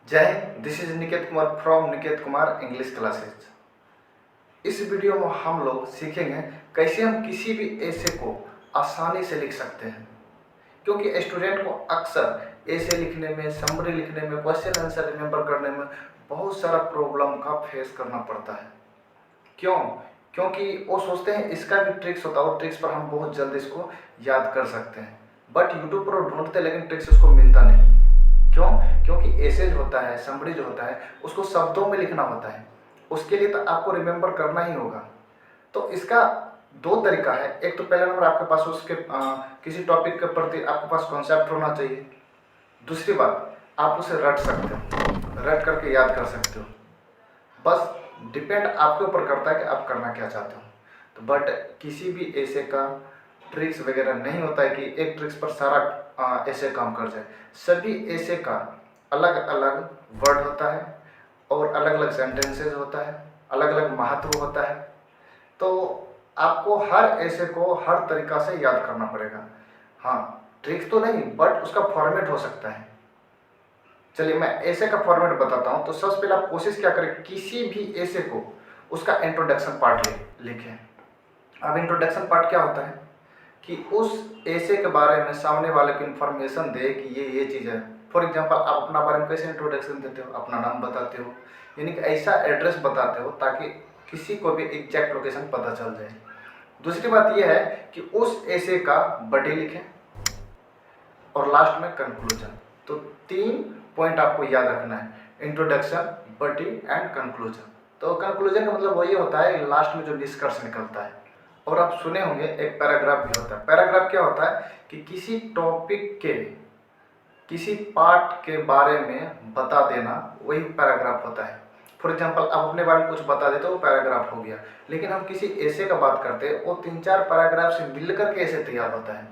जय हिंद। This is Niket Kumar from Niket Kumar English classes. इस वीडियो में हम लोग सीखेंगे कैसे हम किसी भी ऐसे को आसानी से लिख सकते हैं, क्योंकि स्टूडेंट को अक्सर ऐसे लिखने में, समरी लिखने में, क्वेश्चन आंसर रिमेंबर करने में बहुत सारा प्रॉब्लम का फेस करना पड़ता है। क्यों? क्योंकि वो सोचते हैं इसका भी ट्रिक्स होता है और ट्रिक्स पर हम बहुत जल्द इसको याद कर सकते हैं, बट यूट्यूब पर ढूंढते लेकिन ट्रिक्स उसको मिलता नहीं। क्यों? क्योंकि ऐसे जो होता है, समरी जो होता है, उसको शब्दों में लिखना होता है। उसके लिए तो आपको रिमेंबर करना ही होगा। तो इसका दो तरीका है। एक तो पहला नंबर आपके पास उसके किसी टॉपिक के प्रति आपके पास कॉन्सेप्ट होना चाहिए। दूसरी बात, आप उसे रट सकते हो, रट करके याद कर सकते हो। बस डिपेंड आपके ऊपर करता है कि आप करना क्या चाहते हो। तो बट किसी भी ऐसे का ट्रिक्स वगैरह नहीं होता है कि एक ट्रिक्स पर सारा ऐसे काम कर जाए। सभी ऐसे का अलग अलग वर्ड होता है और अलग अलग सेंटेंसेस होता है, अलग अलग महत्व होता है। तो आपको हर ऐसे को हर तरीका से याद करना पड़ेगा। हाँ, ट्रिक्स तो नहीं, बट उसका फॉर्मेट हो सकता है। चलिए मैं ऐसे का फॉर्मेट बताता हूँ। तो सबसे पहले आप कोशिश क्या करें, किसी भी ऐसे को उसका इंट्रोडक्शन पार्ट लिखें। अब इंट्रोडक्शन पार्ट क्या होता है कि उस ऐसे के बारे में सामने वाले को इन्फॉर्मेशन दे कि ये चीज़ है। फॉर एग्जांपल, आप अपना बारे में कैसे इंट्रोडक्शन देते हो, अपना नाम बताते हो, यानी कि ऐसा एड्रेस बताते हो ताकि किसी को भी एग्जैक्ट लोकेशन पता चल जाए। दूसरी बात यह है कि उस ऐसे का बॉडी लिखें और लास्ट में कंक्लूजन। तो 3 पॉइंट आपको याद रखना है, इंट्रोडक्शन, बॉडी एंड कंक्लूजन। तो कंक्लूजन का मतलब वही होता है लास्ट में जो निष्कर्ष निकलता है। और आप सुने होंगे एक पैराग्राफ भी होता है। पैराग्राफ क्या होता है कि किसी टॉपिक के किसी पार्ट के बारे में बता देना, वही पैराग्राफ होता है। फॉर एग्जाम्पल, आप अपने बारे में कुछ बता देते हो, वो पैराग्राफ हो गया। लेकिन हम किसी ऐसे का बात करते हैं, वो 3-4 पैराग्राफ से मिलकर के ऐसे तैयार होता है।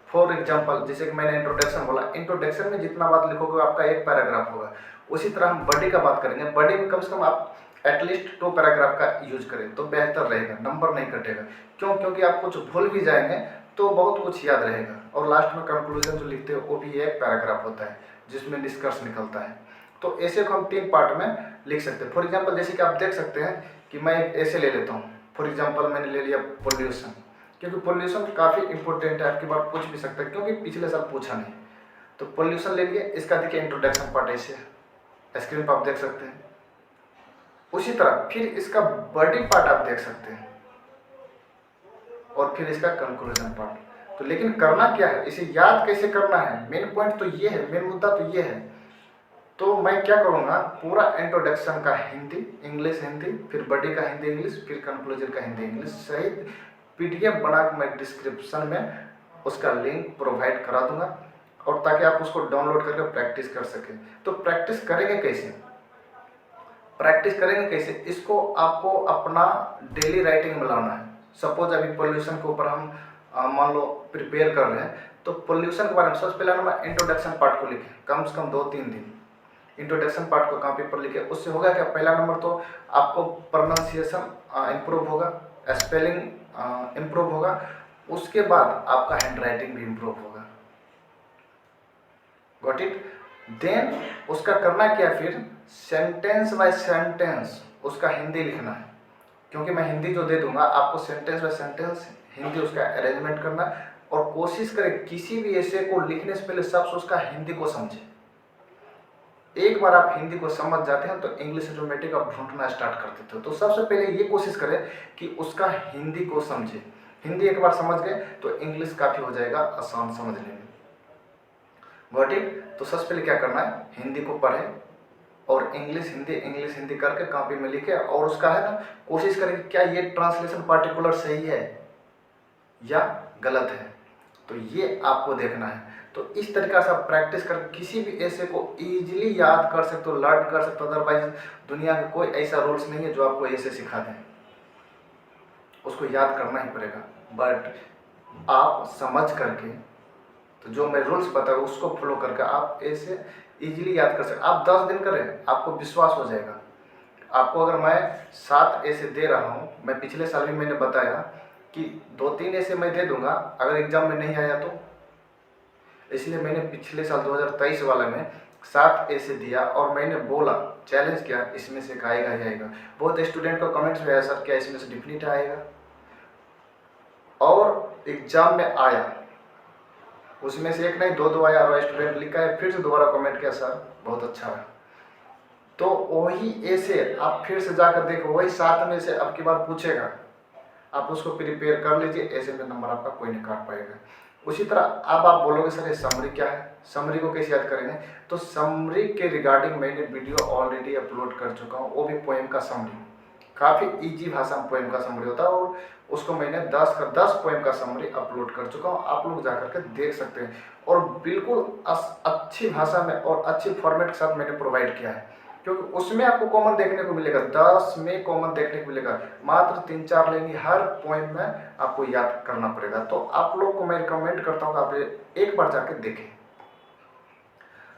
फॉर एग्जाम्पल, जैसे कि मैंने इंट्रोडक्शन बोला, इंट्रोडक्शन में जितना बात लिखोगे आपका एक पैराग्राफ होगा। उसी तरह हम बॉडी का बात करेंगे, बॉडी में कम से कम आप एटलीस्ट 2 पैराग्राफ का यूज करें तो बेहतर रहेगा, नंबर नहीं कटेगा। क्यों? क्योंकि आप कुछ भूल भी जाएंगे तो बहुत कुछ याद रहेगा। और लास्ट में कंक्लूजन जो लिखते हो वो भी एक पैराग्राफ होता है जिसमें निष्कर्ष निकलता है। तो ऐसे को हम 3 पार्ट में लिख सकते हैं। फॉर एग्जाम्पल, जैसे कि आप देख सकते हैं कि मैं एक ऐसे ले लेता हूँ। फॉर एग्जाम्पल, मैंने ले लिया पोल्यूशन, क्योंकि पोल्यूशन काफ़ी इंपॉर्टेंट है, आपकी बार पूछ भी सकता है क्योंकि पिछले साल पूछा नहीं। तो पोल्यूशन ले लिए, इसका देखिए इंट्रोडक्शन पार्ट ऐसे स्क्रीन पर आप देख सकते हैं। उसी तरह फिर इसका बॉडी पार्ट आप देख सकते हैं और फिर इसका कंक्लूजन पार्ट। तो लेकिन करना क्या है, इसे याद कैसे करना है, मेन पॉइंट तो ये है, मेन मुद्दा तो ये है। तो मैं क्या करूँगा, पूरा इंट्रोडक्शन का हिंदी इंग्लिश हिंदी, फिर बॉडी का हिंदी इंग्लिश, फिर कंक्लूजन का हिंदी इंग्लिश सहित पीडीएफ बना के मैं डिस्क्रिप्शन में उसका लिंक प्रोवाइड करा दूंगा, और ताकि आप उसको डाउनलोड करके प्रैक्टिस कर सकें। तो प्रैक्टिस करेंगे कैसे, इसको आपको अपना डेली राइटिंग में लाना है। सपोज अभी पोल्यूशन के ऊपर हम मान लो प्रिपेयर कर रहे हैं, तो पोल्यूशन के बारे में सबसे पहले हम इंट्रोडक्शन पार्ट को लिखें, कम से कम 2-3 दिन इंट्रोडक्शन पार्ट को कॉपी पर लिखे। उससे होगा क्या, पहला नंबर तो आपको प्रोनाउंसिएशन इम्प्रूव होगा, स्पेलिंग इम्प्रूव होगा, उसके बाद आपका हैंड राइटिंग भी इम्प्रूव होगा। Got it? देन उसका करना क्या, फिर सेंटेंस बाय सेंटेंस उसका हिंदी लिखना है, क्योंकि मैं हिंदी जो दे दूंगा आपको सेंटेंस बाय सेंटेंस हिंदी उसका अरेंजमेंट करना है। और कोशिश करें किसी भी ऐसे को लिखने से पहले सबसे उसका हिंदी को समझें। एक बार आप हिंदी को समझ जाते हैं तो इंग्लिश ऑटोमेटिक आप ढूंढना स्टार्ट कर देते हो। तो सबसे पहले ये कोशिश करें कि उसका हिंदी को समझें। हिंदी एक बार समझ गए तो इंग्लिश काफ़ी हो जाएगा आसान समझने में। Got it? तो सबसे पहले क्या करना है, हिंदी को पढ़ें और इंग्लिश हिंदी करके कॉपी में लिखे, और उसका है ना, कोशिश करें कि क्या ये ट्रांसलेशन पार्टिकुलर सही है या गलत है। तो ये आपको देखना है। तो इस तरीका से आप प्रैक्टिस करके किसी भी ऐसे को इजीली याद कर सकते हो, लर्न कर सकते हो। अदरवाइज दुनिया में कोई ऐसा रूल्स नहीं है जो आपको ऐसे सिखा दें, उसको याद करना ही पड़ेगा। बट आप समझ करके, तो जो मैं रूल्स बताऊँ उसको फॉलो करके आप ऐसे इजीली याद कर सकते। आप 10 दिन करें, आपको विश्वास हो जाएगा। आपको अगर मैं 7 ऐसे दे रहा हूँ, मैं पिछले साल भी मैंने बताया कि 2-3 ऐसे मैं दे दूंगा, अगर एग्जाम में नहीं आया तो। इसलिए मैंने पिछले साल 2023 वाले में 7 ऐसे दिया और मैंने बोला, चैलेंज किया, इसमें से आएगा ही आएगा। बहुत स्टूडेंट का कमेंट्स में आया, सर क्या इसमें से डिफिनिट आएगा? और एग्जाम में आया, उसमें से एक नहीं दो दो आया और स्टूडेंट लिखा है, फिर से दोबारा कमेंट किया, सर बहुत अच्छा है। तो वही ऐसे आप फिर से जाकर देखो, वही 7 में से अब की बार पूछेगा, आप उसको प्रिपेयर कर लीजिए, ऐसे में नंबर आपका कोई नहीं काट पाएगा। उसी तरह अब आप बोलोगे सर ये समरी क्या है, समरी को कैसे याद करेंगे? तो समरी के रिगार्डिंग मैंने वीडियो ऑलरेडी अपलोड कर चुका हूँ, वो भी पोएम का समरी, काफ़ी इजी भाषा में पोएम का समरी होता है, और उसको मैंने 10 पोएम का समरी अपलोड कर चुका हूँ, आप लोग जाकर के देख सकते हैं। और बिल्कुल अच्छी भाषा में और अच्छी फॉर्मेट के साथ मैंने प्रोवाइड किया है, क्योंकि उसमें आपको कॉमन देखने को मिलेगा, 10 में कॉमन देखने को मिलेगा, मात्र 3-4 लाइन हर पॉइंट में आपको याद करना पड़ेगा। तो आप लोग को मैं रिकमेंड करता हूँ कि आप एक बार जाके देखें।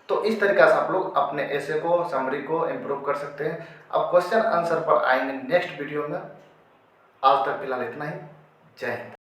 तो इस तरीके से आप लोग अपने ऐसे को, समरी को इम्प्रूव कर सकते हैं। अब क्वेश्चन आंसर पर आएंगे नेक्स्ट वीडियो में। आज तक फिलहाल इतना ही। जय हिंद।